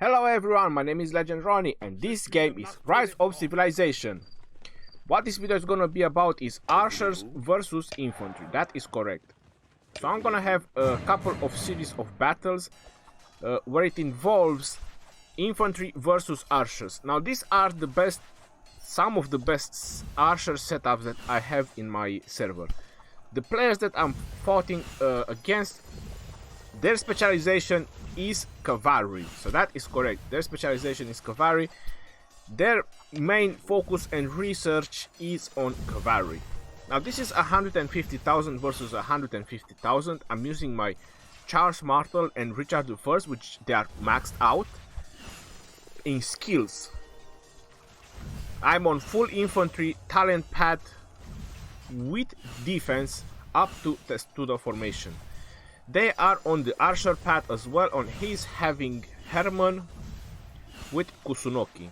Hello everyone, my name is Legend Ronnie and this game is Rise of Civilization. What this video is gonna be about is archers versus infantry, that is correct. So I'm gonna have a couple of series of battles where it involves infantry versus archers. Now these are the best, some of the best archer setups that I have in my server. The players that I'm fighting against, their specialization is cavalry, so that is correct. Their specialization is cavalry. Their main focus and research is on cavalry. Now this is 150,000 versus 150,000. I'm using my Charles Martel and Richard I, which they are maxed out in skills. I'm on full infantry talent path with defense up to the formation. They are on the archer path as well, on he's having Herman with Kusunoki.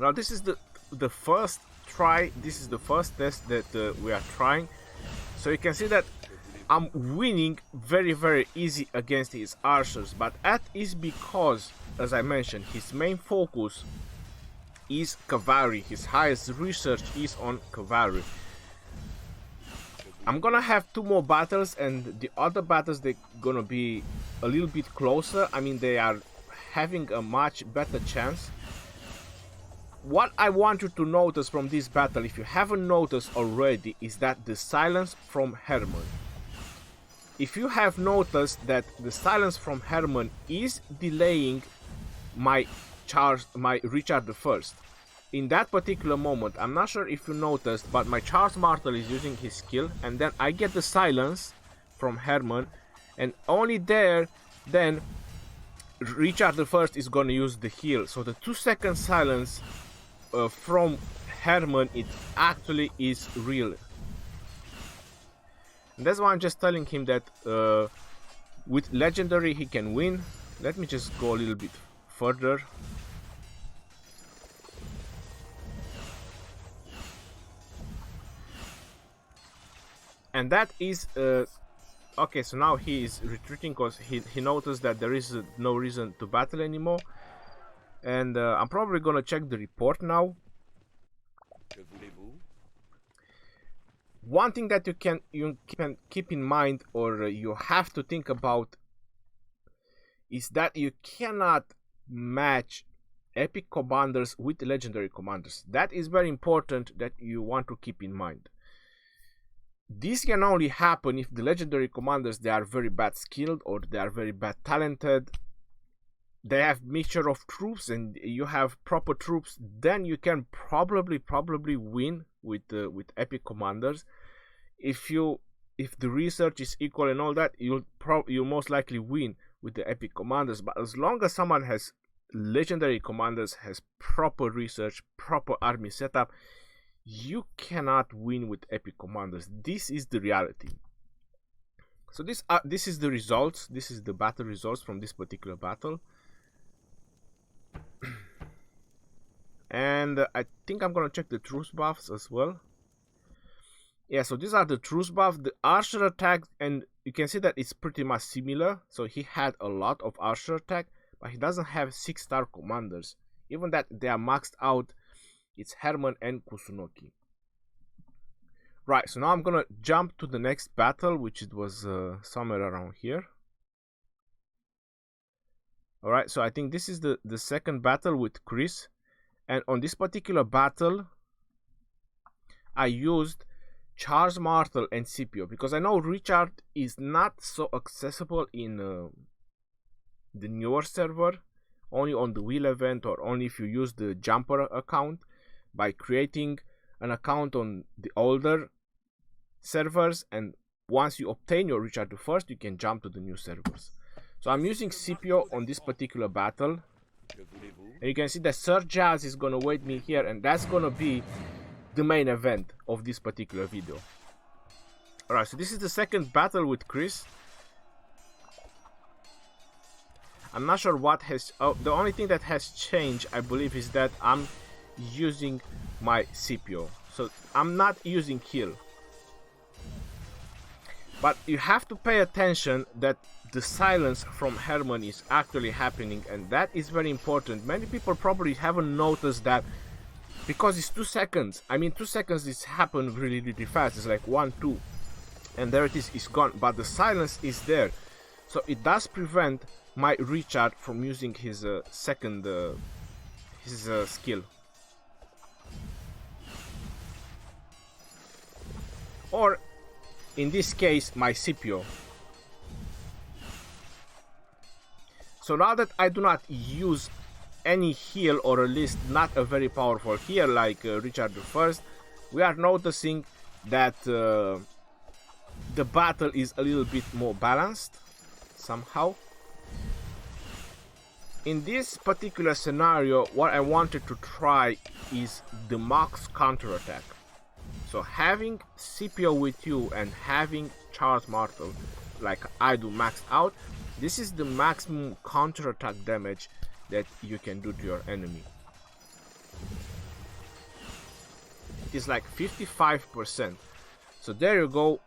Now this is the first try, this is the first test that we are trying. So you can see that I'm winning very easy against his archers, but that is because, as I mentioned, his main focus is cavalry. His highest research is on cavalry. I'm gonna have two more battles, and the other battles they're gonna be a little bit closer. I mean, they are having a much better chance. What I want you to notice from this battle, if you haven't noticed already, is that the silence from Herman. If you have noticed that the silence from Herman is delaying my Richard I. In that particular moment, I'm not sure if you noticed, but my Charles Martel is using his skill, and then I get the silence from Herman, and only there then Richard I is gonna use the heal. So the 2-second silence from Herman, it actually is real. And that's why I'm just telling him that with legendary he can win. Let me just go a little bit further. And that is okay, so now he is retreating because he noticed that there is no reason to battle anymore. And I'm probably gonna check the report now. One thing that you can keep in mind, or you have to think about, is that you cannot match epic commanders with legendary commanders. That is very important that you want to keep in mind. This can only happen if the legendary commanders, they are very bad skilled or they are very bad talented. They have mixture of troops and you have proper troops, then you can probably win with epic commanders. If the research is equal and all that, you'll most likely win with the epic commanders. But as long as someone has legendary commanders, has proper research, proper army setup, you cannot win with epic commanders. This is the reality. So this is the results. This is the battle results from this particular battle. And I think I'm gonna check the truce buffs as well. Yeah, so these are the truce buffs. The archer attack, and you can see that it's pretty much similar. So he had a lot of archer attack, but he doesn't have 6-star commanders. Even that they are maxed out, it's Herman and Kusunoki. Right, so now I'm gonna jump to the next battle, which it was somewhere around here. Alright, so I think this is the second battle with Chris. And on this particular battle, I used Charles Martel and Scipio, because I know Richard is not so accessible in the newer server, only on the wheel event, or only if you use the jumper account. By creating an account on the older servers, and once you obtain your Richard I, you can jump to the new servers. So I'm using Scipio on this particular battle, and you can see that Sir Jazz is gonna wait me here, and that's gonna be the main event of this particular video. Alright, so this is the second battle with Chris. I'm not sure what has... Oh, the only thing that has changed, I believe, is that I'm using my Scipio. So I'm not using heal. But you have to pay attention that the silence from Herman is actually happening, and that is very important. Many people probably haven't noticed that because it's 2 seconds. I mean, 2 seconds is happened really, really fast. It's like 1, 2, and there it is, it's gone. But the silence is there, so it does prevent my Richard from using his second skill. Or in this case, my Scipio. So now that I do not use any heal, or at least not a very powerful heal like Richard I, we are noticing that the battle is a little bit more balanced somehow. In this particular scenario, what I wanted to try is the max counterattack. So having Scipio with you and having Charles Martel like I do maxed out, this is the maximum counterattack damage that you can do to your enemy. It is like 55%. So there you go.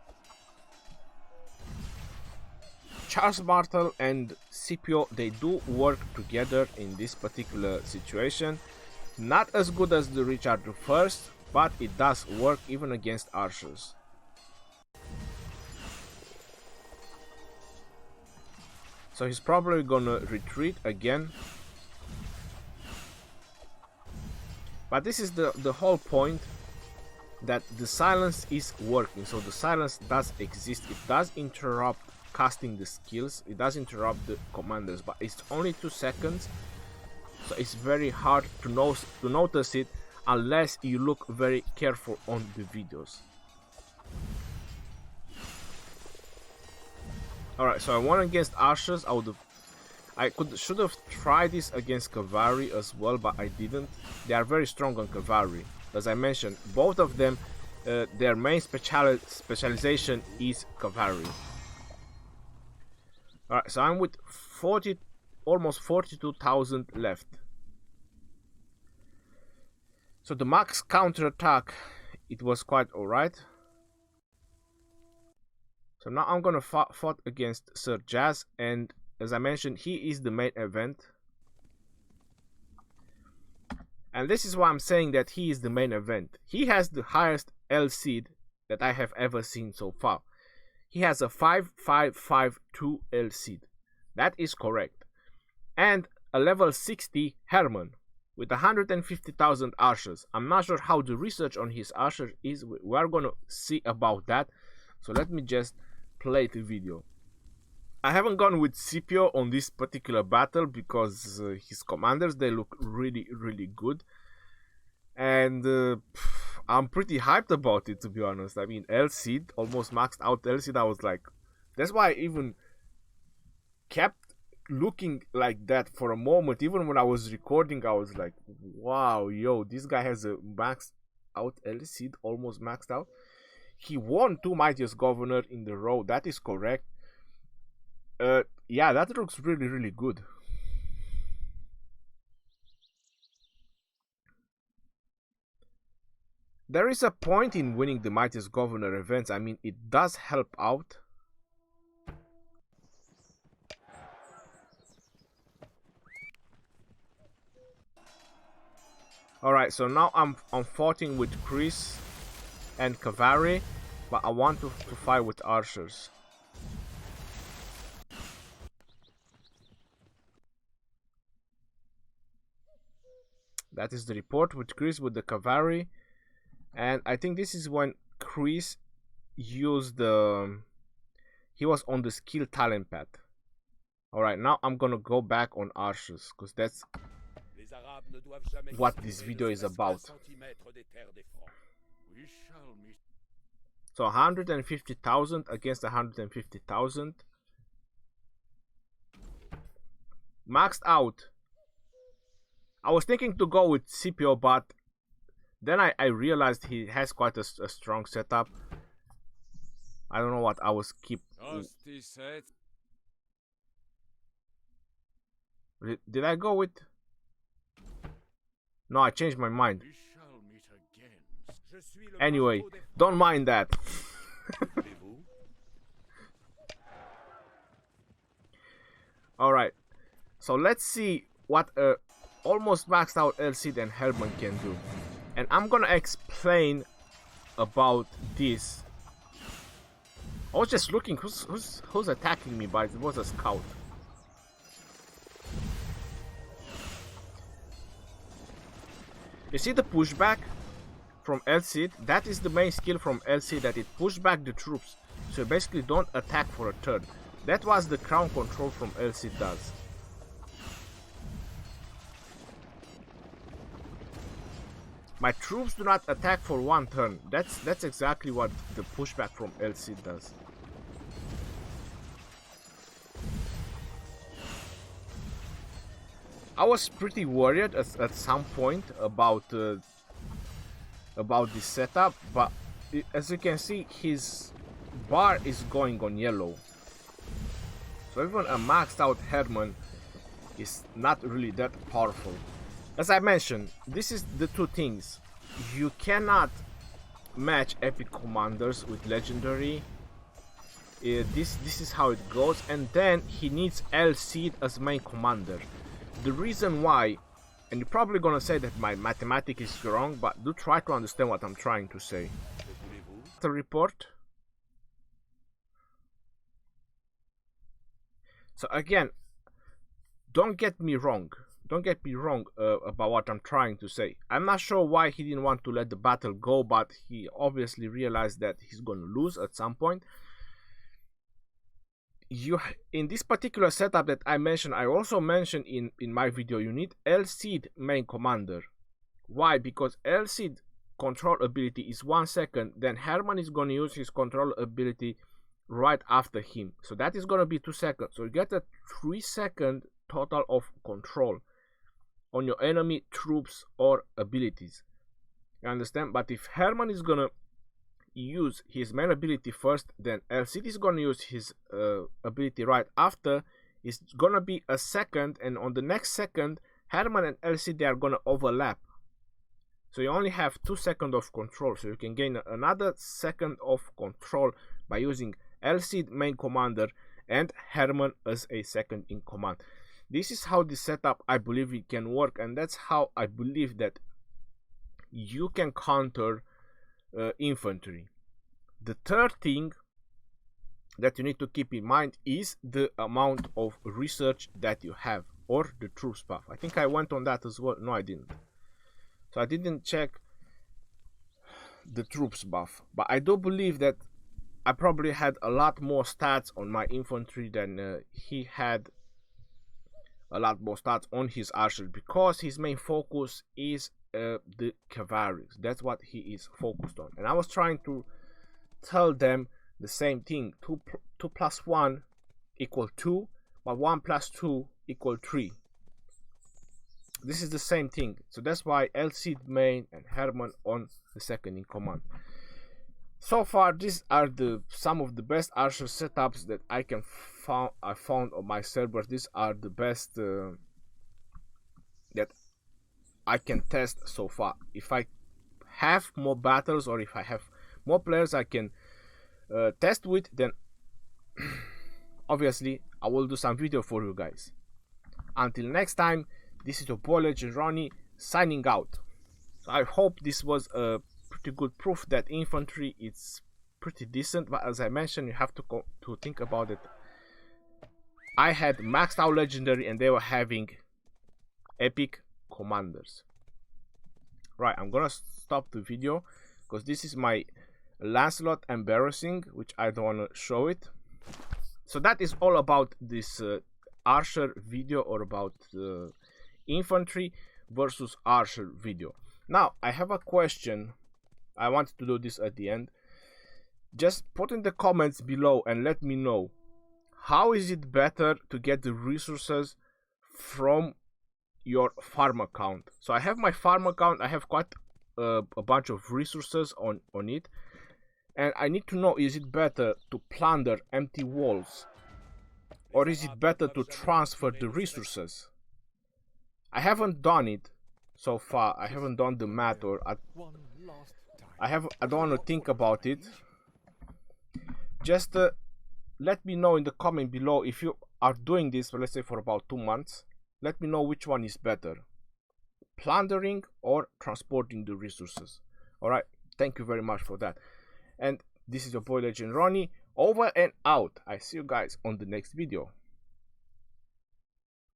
Charles Martel and Scipio, they do work together in this particular situation. Not as good as the Richard I, but it does work even against archers. So he's probably gonna retreat again. But this is the whole point, that the silence is working. So the silence does exist. It does interrupt casting the skills. It does interrupt the commanders, but it's only 2 seconds. So it's very hard to notice it unless you look very careful on the videos. Alright, so I won against archers. Should have tried this against cavalry as well, but I didn't. They are very strong on cavalry. As I mentioned, both of them, their main specialization is cavalry. Alright, so I'm with almost 42,000 left. So the max counterattack, it was quite alright. So now I'm gonna fight against Sir Jazz, and as I mentioned, he is the main event. And this is why I'm saying that he is the main event. He has the highest L seed that I have ever seen so far. He has a 5552 L seed. That is correct. And a level 60 Herman with 150,000 archers. I'm not sure how the research on his archers is. We are gonna see about that. So let me just play the video. I haven't gone with Scipio on this particular battle because his commanders, they look really, really good. And I'm pretty hyped about it, to be honest. I mean, L seed, almost maxed out L seed. I was like, that's why I even kept looking like that for a moment. Even when I was recording, I was like, wow, yo, this guy has a maxed out L seed, almost maxed out. He won 2 Mightiest Governor in the row. That is correct. Yeah, that looks really, really good. There is a point in winning the Mightiest Governor events. I mean, it does help out. Alright, so now I'm fighting with Chris and cavalry, but I want to fight with archers. That is the report with Chris with the cavalry, and I think this is when Chris used he was on the skill talent path. Alright, now I'm gonna go back on archers because that's what this video is about. So 150,000 against 150,000. Maxed out. I was thinking to go with Scipio, but then I realized he has quite a strong setup. I don't know what I was Did I go with? No, I changed my mind. Anyway, don't mind that. Alright, so let's see what a almost maxed out Elsid and Herman can do. And I'm gonna explain about this. I was just looking who's attacking me, but it was a scout. You see the pushback from Elsid? That is the main skill from Elsid, that it pushed back the troops. So you basically don't attack for a turn. That was the crown control from Elsid does. My troops do not attack for one turn. That's exactly what the pushback from Elsid does. I was pretty worried at some point about this setup, but as you can see, his bar is going on yellow. So even a maxed out Herman is not really that powerful. As I mentioned, this is the two things. You cannot match epic commanders with legendary. This is how it goes, and then he needs Elsid as main commander. The reason why, and you're probably gonna say that my mathematics is wrong, but do try to understand what I'm trying to say. The report. So again, don't get me wrong. Don't get me wrong about what I'm trying to say. I'm not sure why he didn't want to let the battle go, but he obviously realized that he's gonna lose at some point. In this particular setup that I mentioned, I also mentioned in my video, you need Elsid main commander. Why? Because Elsid control ability is 1 second, then Herman is going to use his control ability right after him, so that is going to be 2 seconds. So you get a 3-second total of control on your enemy troops or abilities. You understand? But if Herman is going to use his main ability first, then Elsid is gonna use his ability right after. It's gonna be a second, and on the next second, Herman and Elsid, they are gonna overlap. So you only have 2 seconds of control. So you can gain another second of control by using Elsid main commander and Herman as a second in command. This is how the setup, I believe, it can work, and that's how I believe that you can counter infantry. The third thing that you need to keep in mind is the amount of research that you have, or the troops buff. I think I went on that as well. No, I didn't. So I didn't check the troops buff, but I do believe that I probably had a lot more stats on my infantry than he had a lot more stats on his archers, because his main focus is the cavalry. That's what he is focused on, and I was trying to tell them the same thing. 2 plus 1 equal 2, but 1 plus 2 equal 3. This is the same thing. So that's why Elsid main and Herman on the second in command. So far, these are some of the best archer setups that I found on my servers. These are the best that I can test so far. If I have more battles, or if I have more players I can test with, then obviously I will do some video for you guys. Until next time, this is your boy Legend Ronnie signing out. So I hope this was a pretty good proof that infantry is pretty decent, but as I mentioned, you have to think about it. I had maxed out legendary and they were having epic commanders. Right, I'm gonna stop the video because this is my Lancelot embarrassing, which I don't want to show it. So that is all about this archer video, or about infantry versus archer video. Now I have a question. I wanted to do this at the end. Just put in the comments below and let me know, how is it better to get the resources from your farm account? So I have my farm account. I have quite a bunch of resources on it, and I need to know, is it better to plunder empty walls, or is it better to transfer the resources? I haven't done it so far. I haven't done the math, or I don't want to think about it. Just let me know in the comment below if you are doing this, let's say for about 2 months. Let me know which one is better, plundering or transporting the resources. Alright, thank you very much for that. And this is your boy Legend Ronnie, over and out. I see you guys on the next video.